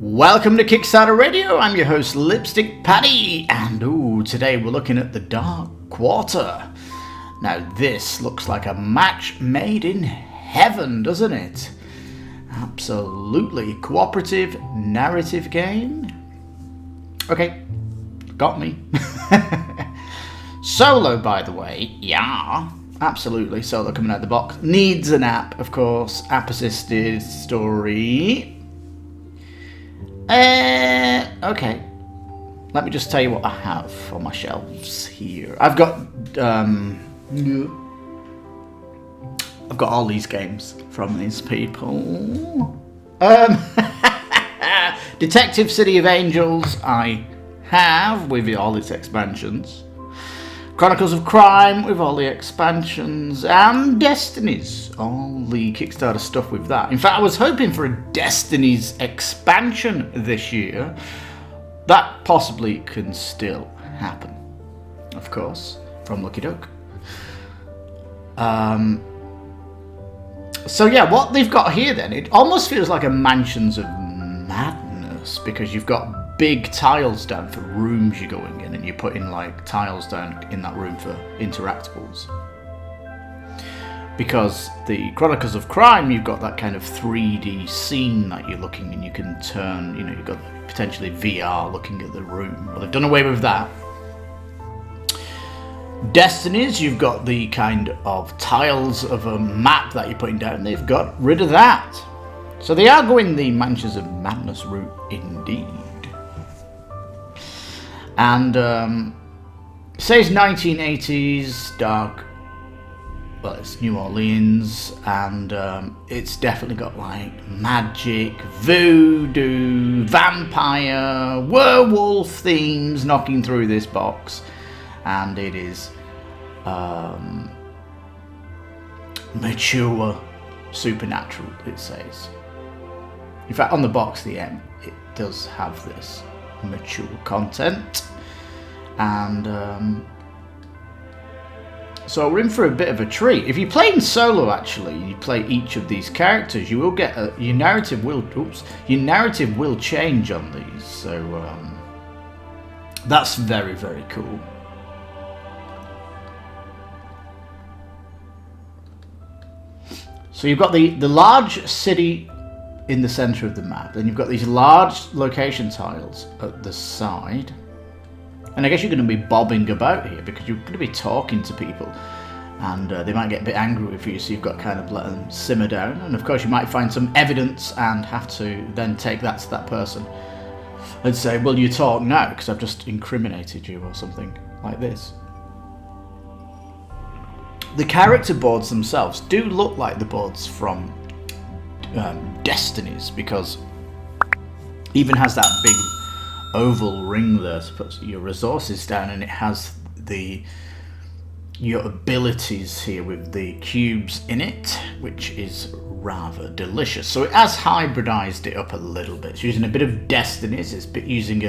Welcome to Kickstarter Radio. I'm your host Lipstickpaddy, and today we're looking at the Dark Quarter. Now this looks like a match made in heaven, doesn't it? Absolutely. Cooperative narrative game. Okay, got me. Solo, by the way, yeah, absolutely. Solo coming out the box. Needs an app, of course. App assisted story. Okay. Let me just tell you what I have on my shelves here. I've got all these games from these people. Detective City of Angels I have with all its expansions. Chronicles of Crime with all the expansions, and Destinies, all the Kickstarter stuff with that. In fact, I was hoping for a Destinies expansion this year. That possibly can still happen, of course, from Lucky Duck. So yeah, what they've got here then, it almost feels like a Mansions of Madness, because you've got big tiles down for rooms you're going in, and you're putting like tiles down in that room for interactables. Because the Chronicles of Crime, you've got that kind of 3D scene that you're looking, and you can turn, you've got potentially VR looking at the room. Well, they've done away with that. Destinies, you've got the kind of tiles of a map that you're putting down. They've got rid of that. So they are going the Mansions of Madness route indeed. And says 1980s dark. Well, it's New Orleans, and it's definitely got like magic, voodoo, vampire, werewolf themes knocking through this box, and it is mature supernatural, it says. In fact, on the box, the end, it does have this mature content, and so we're in for a bit of a treat. If you're playing solo, actually, you play each of these characters, you will get your narrative will change on these. So that's very, very cool. So you've got the large city in the center of the map, then you've got these large location tiles at the side. And I guess you're going to be bobbing about here because you're going to be talking to people, and they might get a bit angry with you, so you've got to kind of let them simmer down. And of course you might find some evidence and have to then take that to that person and say, well, you talk now because I've just incriminated you, or something like this. The character boards themselves do look like the boards from Destinies, because even has that big oval ring there to put your resources down, and it has your abilities here with the cubes in it, which is rather delicious. So it has hybridized it up a little bit. It's using a bit of Destinies. It's using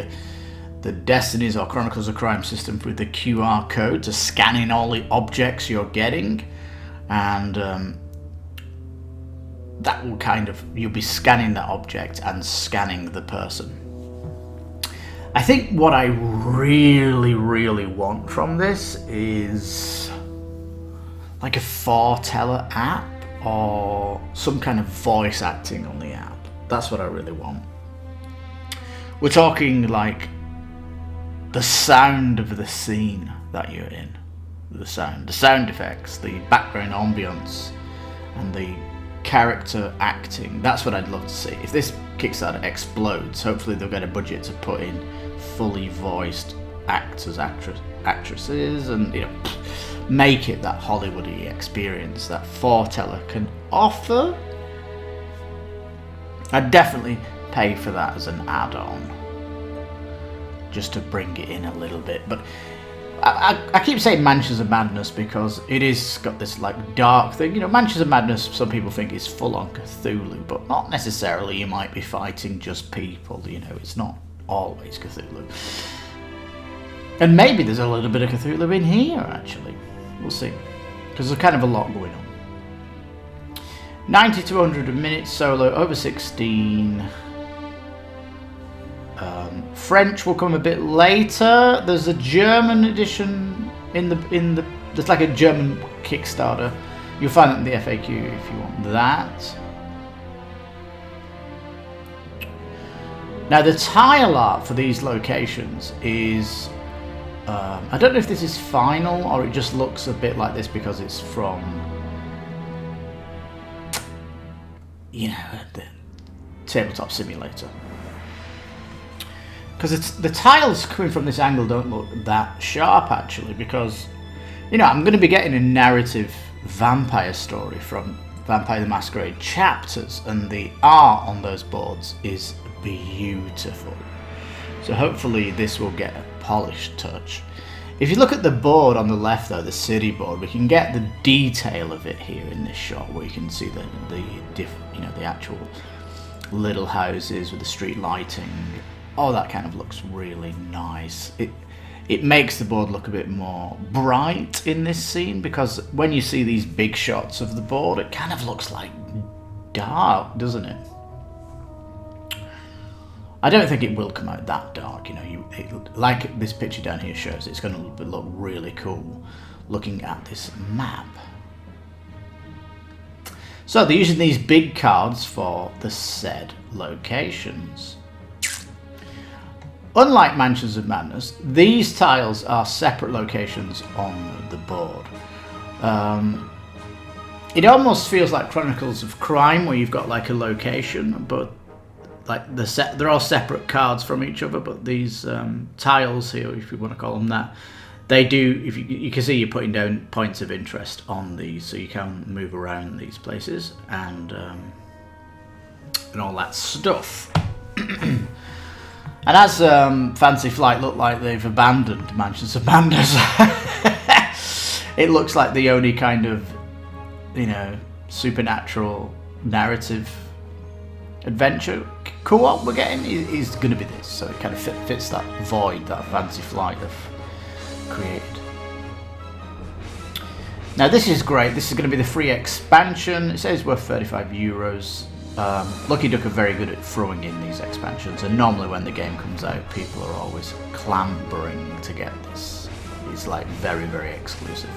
the Destinies or Chronicles of Crime system with the QR code to scan in all the objects you're getting, and that will you'll be scanning that object and scanning the person. I think what I really, really want from this is like a foreteller app or some kind of voice acting on the app. That's what I really want. We're talking like the sound of the scene that you're in. The sound effects, the background ambience, and the character acting. That's what I'd love to see. If this Kickstarter explodes, hopefully they'll get a budget to put in fully voiced actors, actresses, and make it that Hollywoody experience that foreteller can offer. I'd definitely pay for that as an add-on, just to bring it in a little bit. But I keep saying Mansions of Madness because it is got this like dark thing. Mansions of Madness, some people think is full on Cthulhu, but not necessarily. You might be fighting just people, it's not always Cthulhu. And maybe there's a little bit of Cthulhu in here, actually. We'll see, because there's kind of a lot going on. 90 to 100 minutes solo, over 16. French will come a bit later. There's a German edition in the there's like a German Kickstarter. You'll find it in the FAQ if you want that. Now the tile art for these locations is I don't know if this is final or it just looks a bit like this because it's from, you know, the Tabletop Simulator. Because the tiles coming from this angle don't look that sharp actually, because, you know, I'm going to be getting a narrative vampire story from Vampire the Masquerade chapters, and the art on those boards is beautiful. So hopefully this will get a polished touch. If you look at the board on the left though, the city board, we can get the detail of it here in this shot, where you can see the actual little houses with the street lighting. All that kind of looks really nice. It makes the board look a bit more bright in this scene, because when you see these big shots of the board, it kind of looks like dark, doesn't it? I don't think it will come out that dark, you know. Like this picture down here shows, it's going to look really cool looking at this map. So they're using these big cards for the said locations. Unlike Mansions of Madness, these tiles are separate locations on the board. It almost feels like Chronicles of Crime, where you've got like a location, but like they're all separate cards from each other. But these tiles here, if you want to call them that, they do. If you can see, you're putting down points of interest on these, so you can move around these places and all that stuff. And as Fantasy Flight look like they've abandoned Mansions of Madness, it looks like the only kind of, you know, supernatural narrative adventure co-op we're getting is going to be this. So it kind of fits that void that Fantasy Flight have created. Now this is great. This is going to be the free expansion. It says worth €35. Lucky Duck are very good at throwing in these expansions, and normally when the game comes out, people are always clambering to get this. It's like very, very exclusive.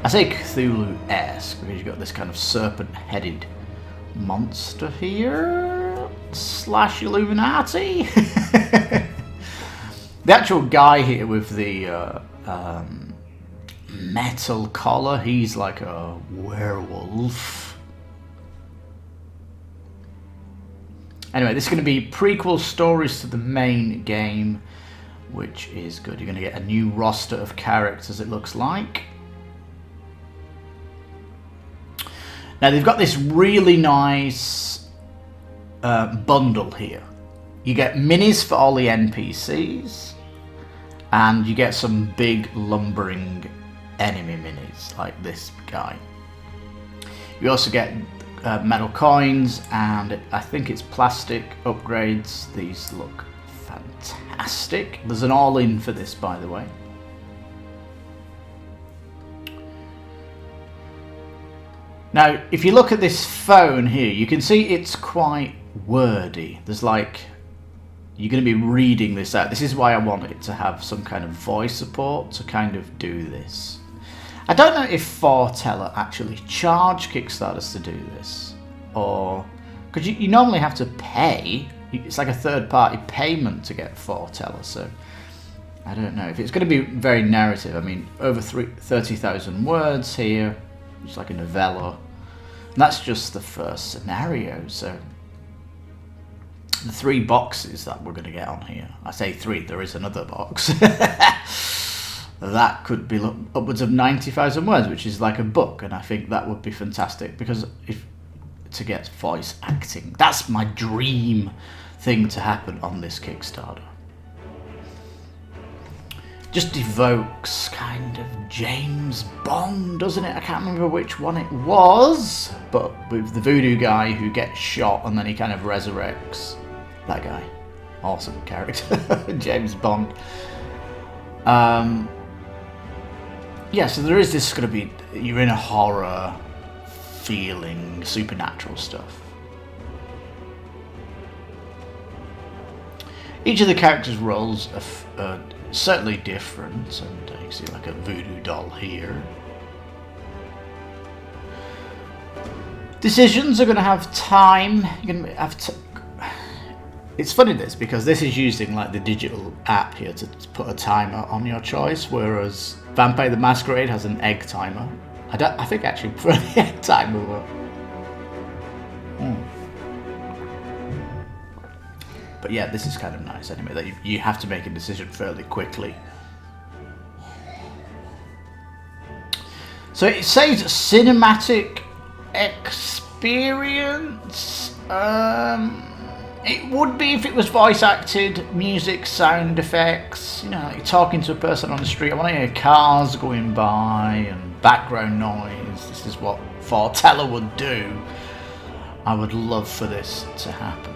I say Cthulhu-esque because you've got this kind of serpent-headed monster here / Illuminati. The actual guy here with the metal collar, he's like a werewolf. Anyway, this is going to be prequel stories to the main game, which is good. You're going to get a new roster of characters, it looks like. Now, they've got this really nice bundle here. You get minis for all the NPCs, and you get some big lumbering enemy minis, like this guy. You also get metal coins, and I think it's plastic upgrades. These look fantastic. There's an all-in for this, by the way. Now, if you look at this phone here, you can see it's quite wordy. There's like, you're going to be reading this out. This is why I want it to have some kind of voice support to kind of do this. I don't know if Foreteller actually charge Kickstarters to do this, or because you normally have to pay. It's like a third-party payment to get Foreteller, so I don't know if it's going to be very narrative. I mean, over 30,000 words here. It's like a novella, and that's just the first scenario. So the 3 boxes that we're going to get on here. I say 3. There is another box. That could be upwards of 90,000 words, which is like a book, and I think that would be fantastic, because to get voice acting, that's my dream thing to happen on this Kickstarter. Just evokes kind of James Bond, doesn't it? I can't remember which one it was, but with the voodoo guy who gets shot and then he kind of resurrects. That guy, awesome character. James Bond. Yeah, so there is this going to be, you're in a horror feeling, supernatural stuff. Each of the characters' roles are certainly different, and you can see like a voodoo doll here. Decisions are going to have time. You're going to have it's funny this, because this is using like the digital app here to put a timer on your choice, whereas Vampire the Masquerade has an egg timer. I think actually prefer the egg timer, but yeah, this is kind of nice anyway, that you have to make a decision fairly quickly. So it says cinematic experience. It would be if it was voice acted, music, sound effects, you know, like talking to a person on the street. I want to hear cars going by and background noise. This is what Fortella would do. I would love for this to happen.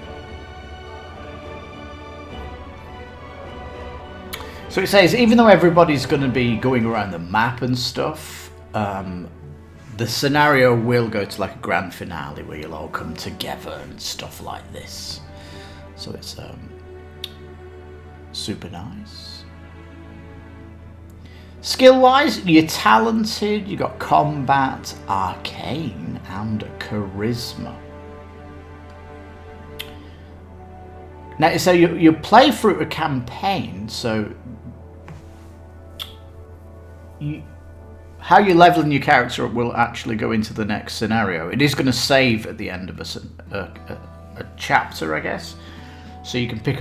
So it says, even though everybody's going to be going around the map and stuff, the scenario will go to like a grand finale where you'll all come together and stuff like this. So it's super nice. Skill-wise, you're talented, you got combat, arcane, and charisma. Now, so you play through a campaign, so how you're leveling your character up will actually go into the next scenario. It is going to save at the end of a chapter, I guess. So you can pick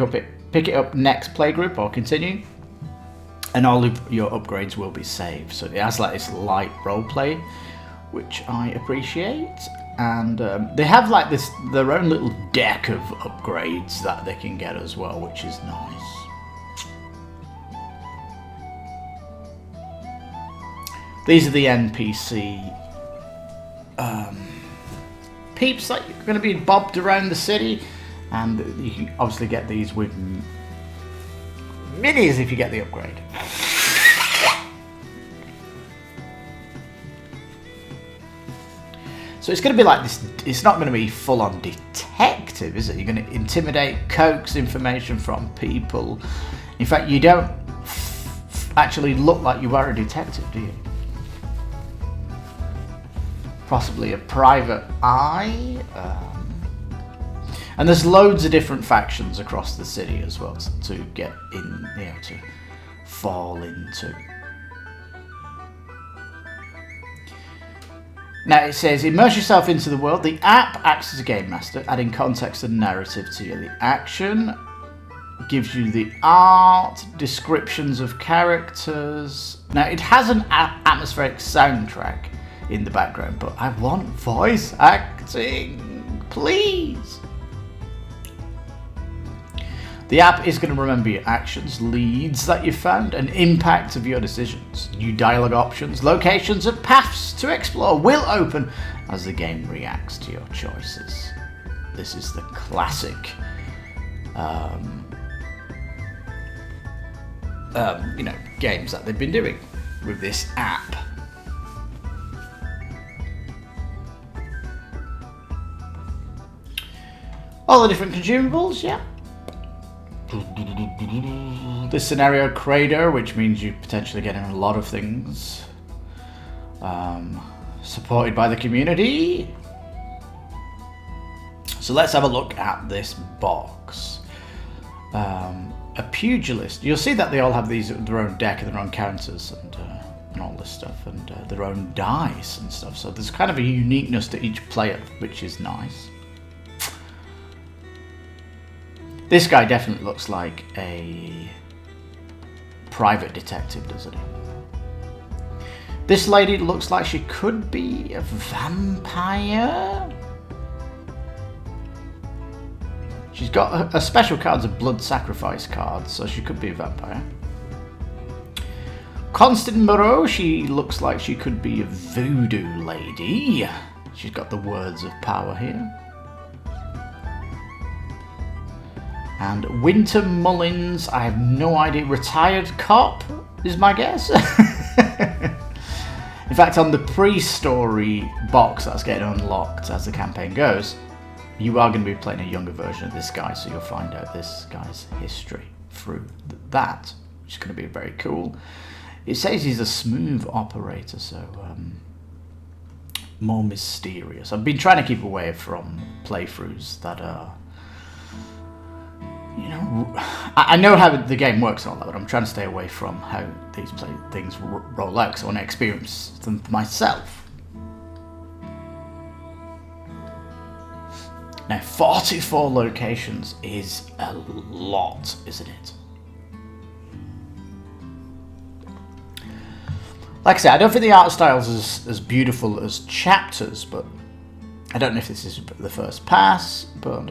it up next playgroup or continue, and all of your upgrades will be saved. So it has like this light roleplay, which I appreciate. And they have like their own little deck of upgrades that they can get as well, which is nice. These are the NPC peeps that you're going to be bobbed around the city, and you can obviously get these with minis if you get the upgrade. So it's going to be like this. It's not going to be full-on detective, is it? You're going to intimidate, coax information from people. In fact, you don't actually look like you are a detective, do you? Possibly a private eye. And there's loads of different factions across the city as well to get in, you know, to fall into. Now it says, immerse yourself into the world. The app acts as a game master, adding context and narrative to the action. Gives you the art, descriptions of characters. Now it has an atmospheric soundtrack in the background, but I want voice acting, please. The app is going to remember your actions, leads that you found, and impact of your decisions. New dialogue options, locations, and paths to explore will open as the game reacts to your choices. This is the classic, games that they've been doing with this app. All the different consumables, yeah. This scenario Crader, which means you potentially get in a lot of things. Supported by the community. So let's have a look at this box. A pugilist. You'll see that they all have their own deck and their own counters and all this stuff, and their own dice and stuff. So there's kind of a uniqueness to each player, which is nice. This guy definitely looks like a private detective, doesn't he? This lady looks like she could be a vampire. She's got a special cards of blood sacrifice cards, so she could be a vampire. Constant Moreau, she looks like she could be a voodoo lady. She's got the words of power here. And Winter Mullins, I have no idea, retired cop is my guess. In fact, on the pre-story box that's getting unlocked as the campaign goes, you are going to be playing a younger version of this guy, so you'll find out this guy's history through that, which is going to be very cool. It says he's a smooth operator, so more mysterious. I've been trying to keep away from playthroughs that are, you know, I know how the game works and all that, but I'm trying to stay away from how these things roll out, because I want to experience them myself. Now, 44 locations is a lot, isn't it? Like I said, I don't think the art style's as beautiful as Chapters, but I don't know if this is the first pass, but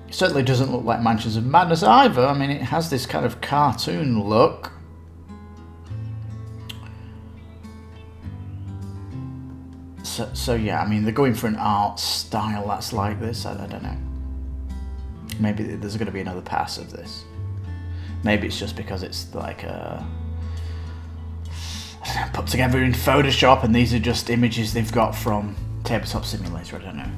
it certainly doesn't look like Mansions of Madness either. I mean, it has this kind of cartoon look. So yeah, I mean, they're going for an art style that's like this. I don't know. Maybe there's going to be another pass of this. Maybe it's just because it's like put together in Photoshop, and these are just images they've got from Tabletop Simulator. I don't know.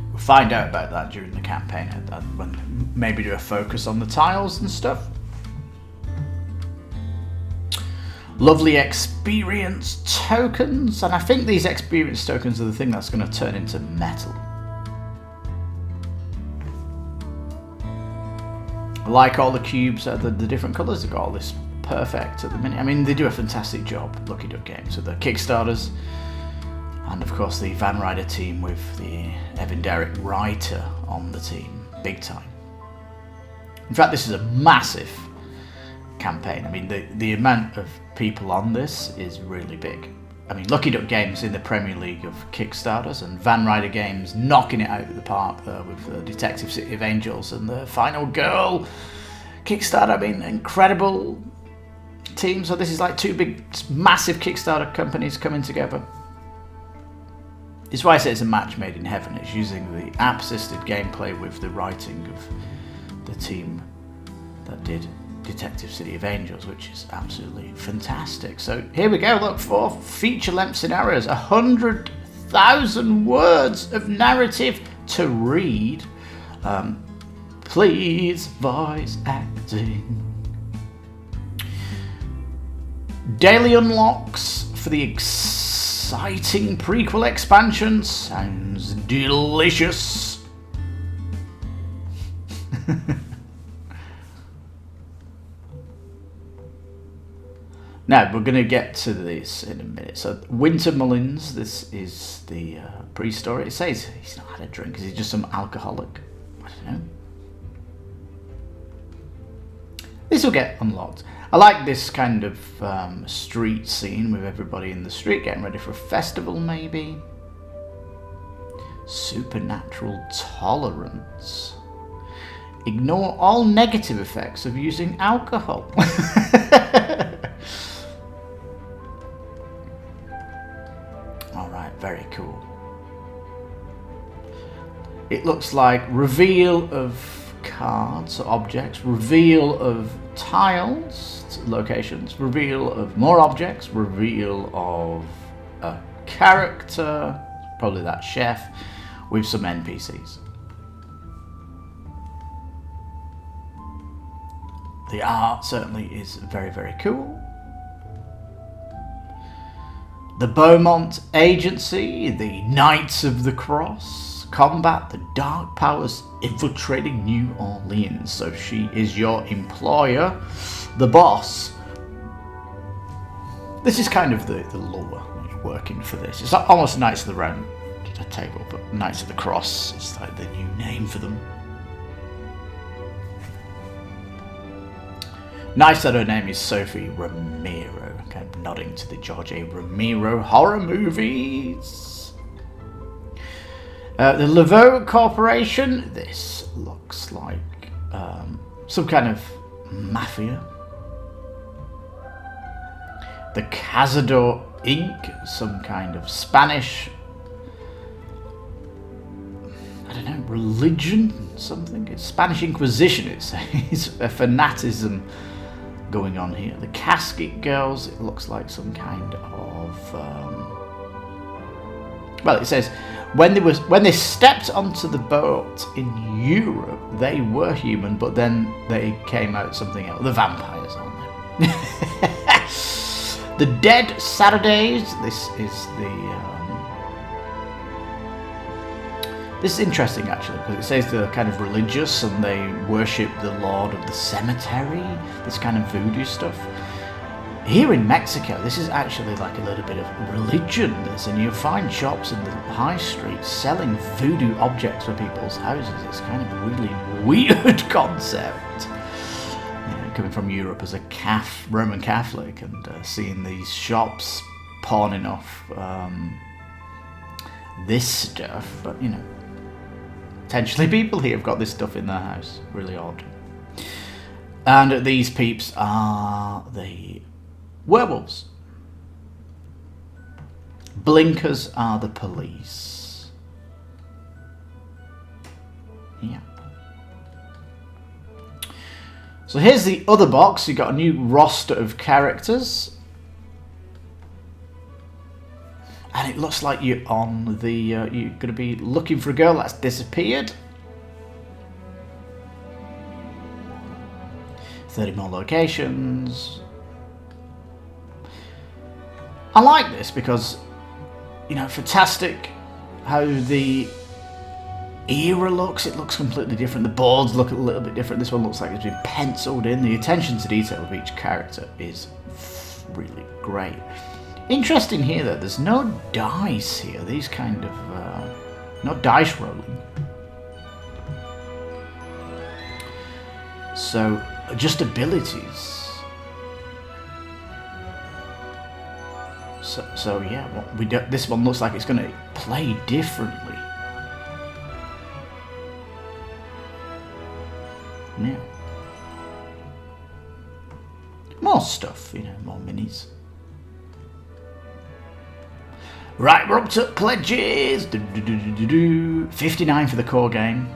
We'll find out about that during the campaign. When maybe do a focus on the tiles and stuff. Lovely experience tokens, and I think these experience tokens are the thing that's going to turn into metal. I like all the cubes, the different colours. They've got all this perfect at the minute. I mean, they do a fantastic job, Lucky Duck Games, with the Kickstarters, and of course the Van Ryder team with the Evan Derrick writer on the team, big time. In fact, this is a massive campaign. I mean, the amount of people on this is really big. I mean, Lucky Duck Games in the Premier League of Kickstarters, and Van Ryder Games knocking it out of the park there with the Detective City of Angels and the Final Girl Kickstarter. I mean, incredible team. So this is like two big, massive Kickstarter companies coming together. It's why I say it's a match made in heaven. It's using the app-assisted gameplay with the writing of the team that did Detective City of Angels, which is absolutely fantastic. So here we go. Look for feature-length scenarios, 100,000 words of narrative to read. Please, voice acting. Daily unlocks for the exciting prequel expansion. Sounds delicious. Now, we're going to get to this in a minute. So, Winter Mullins, this is the pre-story. It says he's not had a drink. Is he just some alcoholic? I don't know. This will get unlocked. I like this kind of street scene with everybody in the street getting ready for a festival, maybe. Supernatural tolerance. Ignore all negative effects of using alcohol. Alright, very cool. It looks like reveal of cards or objects, reveal of tiles, locations, reveal of more objects, reveal of a character, probably that chef, with some NPCs. The art certainly is very, very cool. The Beaumont Agency, the Knights of the Cross, combat the dark powers infiltrating New Orleans. So she is your employer, the boss. This is kind of the lore working for this. It's almost Knights of the Round Table, but Knights of the Cross is like the new name for them. Nice that her name is Sophie Romero, kind of nodding to the George A. Romero horror movies. The Laveau Corporation, this looks like some kind of mafia. The Cazador Inc., some kind of Spanish, I don't know, religion, something. It's Spanish Inquisition, it says, a fanaticism going on here. The Casket Girls, it looks like some kind of well, it says when they stepped onto the boat in Europe, they were human, but then they came out something else. The vampires, aren't they? The Dead Saturdays. This is interesting actually, because it says they're kind of religious and they worship the Lord of the Cemetery. This kind of voodoo stuff. Here in Mexico, this is actually like a little bit of religion, this, and you'll find shops in the high street selling voodoo objects for people's houses. It's kind of a really weird concept. You know, coming from Europe as a Roman Catholic and seeing these shops pawning off this stuff, but you know, potentially people here have got this stuff in their house. Really odd. And these peeps are the werewolves. Blinkers are the police. Yeah. So here's the other box. You've got a new roster of characters. And it looks like you're on the... you're going to be looking for a girl that's disappeared. 30 more locations. I like this because, you know, fantastic how the era looks. It looks completely different. The boards look a little bit different. This one looks like it's been penciled in. The attention to detail of each character is really great. Interesting here that there's no dice here. These kind of, no dice rolling. So, just abilities. So yeah, this one looks like it's going to play differently. Yeah. More stuff, you know, more minis. Right, we're up to pledges. 59 for the core game.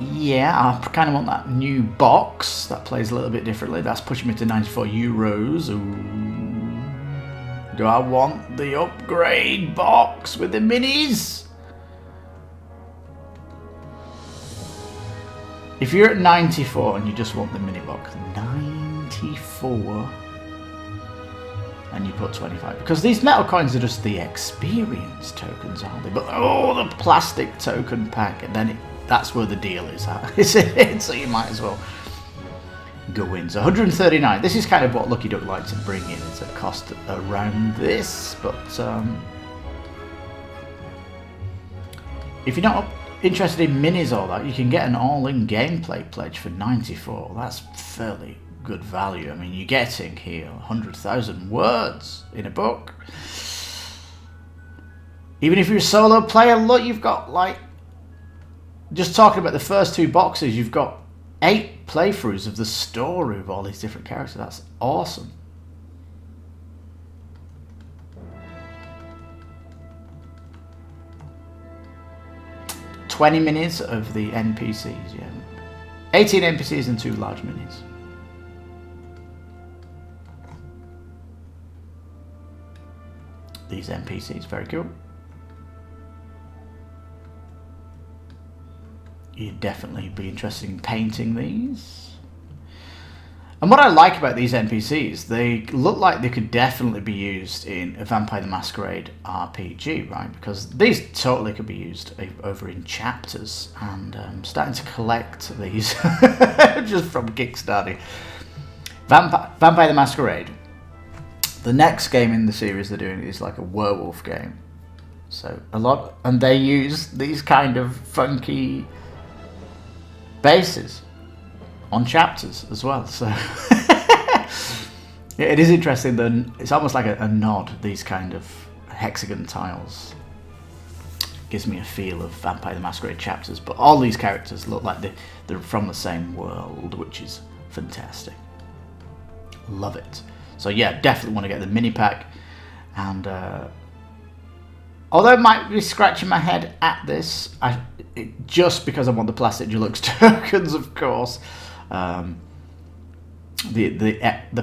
Yeah, I kind of want that new box that plays a little bit differently. That's pushing me to 94 euros. Ooh. Do I want the upgrade box with the minis? If you're at 94 and you just want the mini box, 94, and you put 25, because these metal coins are just the experience tokens, aren't they? But oh, the plastic token pack, and then that's where the deal is at. So you might as well go in. So 139. This is kind of what Lucky Duck likes to bring in. It's a cost around this, but if you're not interested in minis or that, you can get an all-in gameplay pledge for 94. That's fairly good value. I mean, you're getting here 100,000 words in a book. Even if you're a solo player, look, you've got like, just talking about the first two boxes, you've got 8 playthroughs of the story of all these different characters. That's awesome. $20 minis of the NPCs, yeah. 18 NPCs and 2 large minis. These NPCs, very cool. You'd definitely be interested in painting these. And what I like about these NPCs, they look like they could definitely be used in a Vampire the Masquerade RPG, right? Because these totally could be used over in chapters. And I'm starting to collect these just from Kickstarter. Vampire the Masquerade. The next game in the series they're doing is like a werewolf game. So a lot, and they use these kind of funky bases on chapters as well. So it is interesting that it's almost like a nod, these kind of hexagon tiles. Gives me a feel of Vampire the Masquerade chapters, but all these characters look like they're from the same world, which is fantastic. Love it. So yeah, definitely want to get the mini pack. And although I might be scratching my head at this, just because I want the plastic Deluxe tokens, of course. The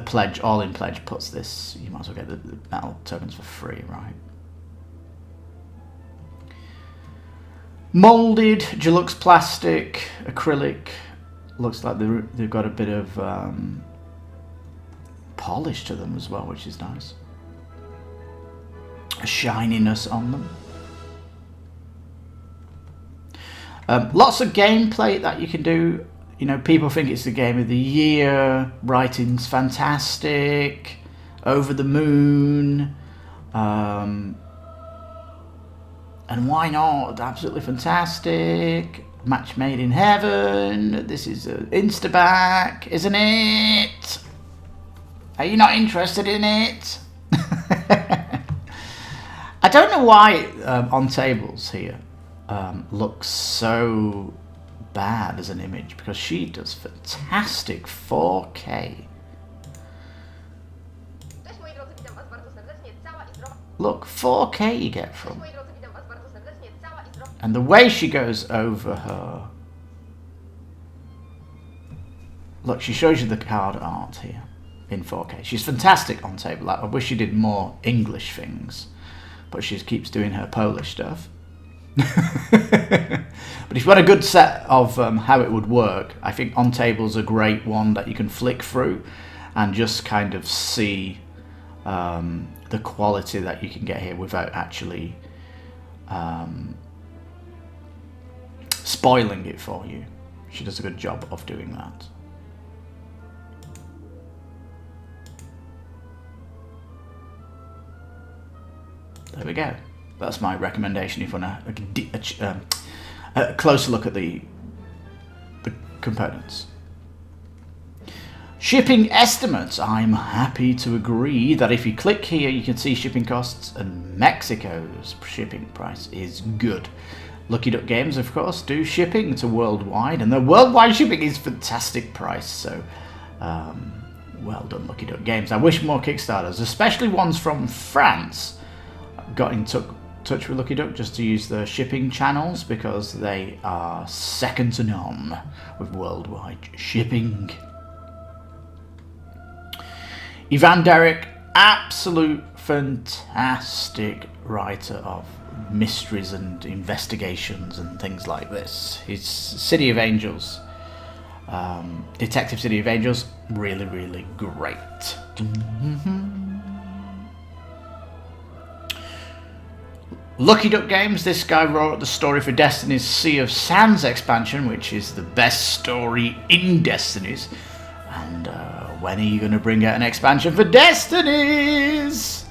pledge, all-in pledge, puts this. You might as well get the metal tokens for free, right? Molded, Deluxe plastic, acrylic. Looks like they've got a bit of polish to them as well, which is nice. A shininess on them. Lots of gameplay that you can do. You know, people think it's the game of the year. Writing's fantastic. Over the moon. And why not? Absolutely fantastic. Match made in heaven. This is Instaback, isn't it? Are you not interested in it? I don't know why on tables here looks so bad as an image, because she does fantastic 4K. Look, 4K you get from. And the way she goes over her. Look, she shows you the card art here in 4K. She's fantastic on table. Like, I wish she did more English things, but she keeps doing her Polish stuff. But if you want a good set of how it would work, I think on table's a great one that you can flick through and just kind of see the quality that you can get here without actually spoiling it for you. She does a good job of doing that. There we go. That's my recommendation if you want a closer look at the components. Shipping estimates. I'm happy to agree that if you click here, you can see shipping costs, and Mexico's shipping price is good. Lucky Duck Games, of course, do shipping to worldwide, and the worldwide shipping is fantastic price. So, well done, Lucky Duck Games. I wish more Kickstarters, especially ones from France, got in touch with Lucky Duck just to use the shipping channels, because they are second to none with worldwide shipping. Ivan Derek, absolute fantastic writer of mysteries and investigations and things like this. His City of Angels, Detective City of Angels, really, really great. Lucky Duck Games, this guy wrote the story for Destiny's Sea of Sands expansion, which is the best story in Destinies. And when are you going to bring out an expansion for Destinies?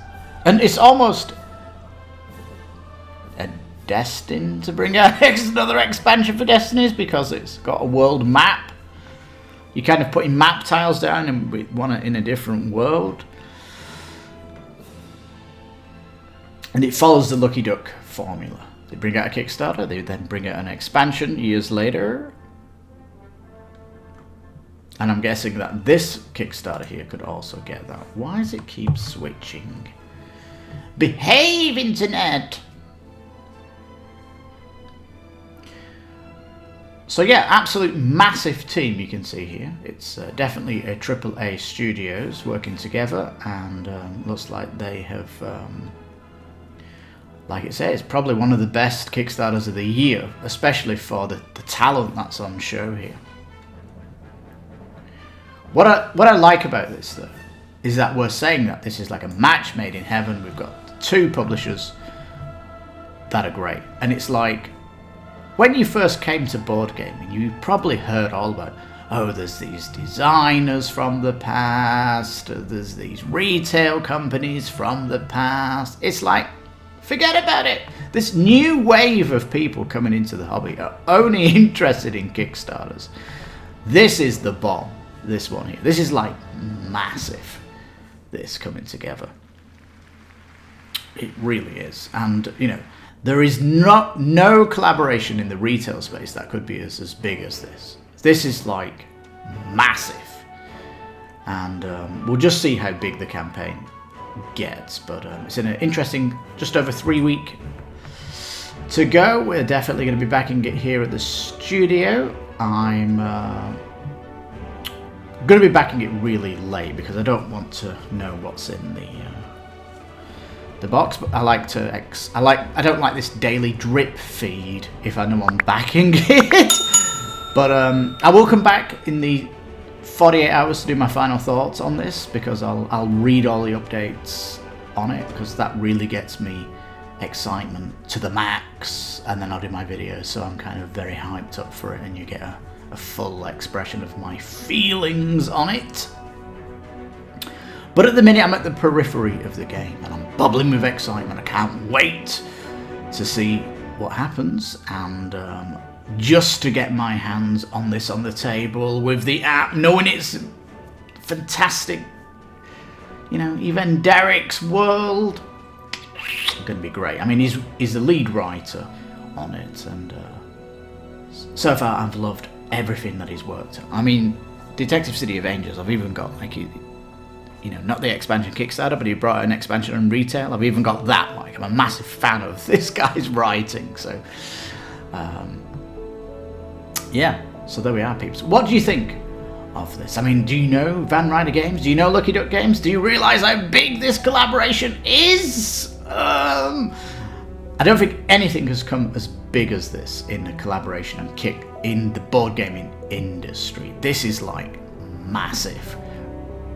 And it's almost destined to bring out another expansion for Destinies, because it's got a world map. You're kind of putting map tiles down and we want it in a different world. And it follows the Lucky Duck formula. They bring out a Kickstarter, they then bring out an expansion years later. And I'm guessing that this Kickstarter here could also get that. Why does it keep switching? Behave, Internet! So yeah, absolute massive team you can see here. It's definitely a AAA studios working together, and looks like they have, like it says, probably one of the best Kickstarters of the year, especially for the talent that's on show here. What I like about this, though, is that we're saying that this is like a match made in heaven. We've got two publishers that are great. And it's like, when you first came to board gaming, you probably heard all about, oh, there's these designers from the past, there's these retail companies from the past. It's like, forget about it. This new wave of people coming into the hobby are only interested in Kickstarters. This is the bomb. This one here. This is like massive. This coming together. It really is. And, you know, there is no collaboration in the retail space that could be as big as this. This is like massive. And we'll just see how big the campaign gets. But it's in an interesting, just over 3 week to go. We're definitely going to be back and get here at the studio. I'm going to be backing it really late because I don't want to know what's in the box, but I don't like this daily drip feed if I know I'm backing it. But I will come back in the 48 hours to do my final thoughts on this, because I'll read all the updates on it, because that really gets me excitement to the max, and then I'll do my video, so I'm kind of very hyped up for it, and you get a full expression of my feelings on it. But at the minute I'm at the periphery of the game, and I'm bubbling with excitement. I can't wait to see what happens, and just to get my hands on this on the table with the app, knowing it's fantastic, even Derek's world, it's going to be great. I mean, he's the lead writer on it, and so far I've loved everything that he's worked on. I mean, Detective City of Angels, I've even got not the expansion Kickstarter, but he brought an expansion in retail. I've even got that. I'm a massive fan of this guy's writing. So, yeah. So there we are, peeps. What do you think of this? I mean, do you know Van Ryder Games? Do you know Lucky Duck Games? Do you realise how big this collaboration is? I don't think anything has come as big as this in a collaboration and kick in the board gaming industry. This is massive.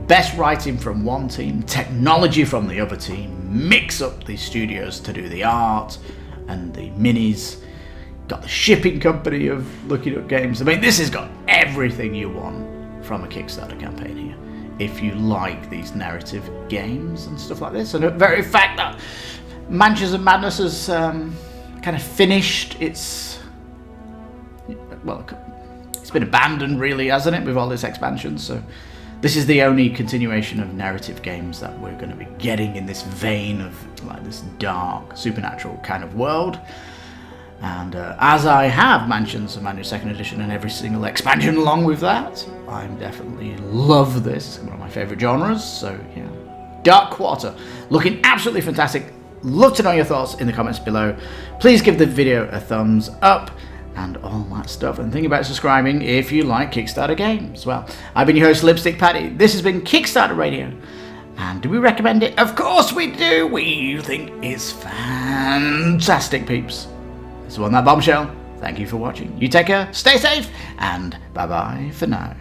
Best writing from one team, technology from the other team, mix up the studios to do the art and the minis, got the shipping company of Lucky Duck Games. I mean, this has got everything you want from a Kickstarter campaign here, if you like these narrative games and stuff like this. And the very fact that Mansions of Madness has kind of finished it's been abandoned really, hasn't it, with all this expansion. So this is the only continuation of narrative games that we're going to be getting in this vein of this dark, supernatural kind of world. And as I have Mansions of Madness 2nd Edition and every single expansion along with that, I definitely love this. It's one of my favourite genres, so yeah. Dark Quarter, looking absolutely fantastic. Love to know your thoughts in the comments below. Please give the video a thumbs up and all that stuff, and think about subscribing if you like Kickstarter games. Well, I've been your host, Lipstickpaddy. This has been Kickstarter Radio, and do we recommend it? Of course we do. We think it's fantastic, peeps. This is On That Bombshell. Thank you for watching. You take care, stay safe, and bye bye for now.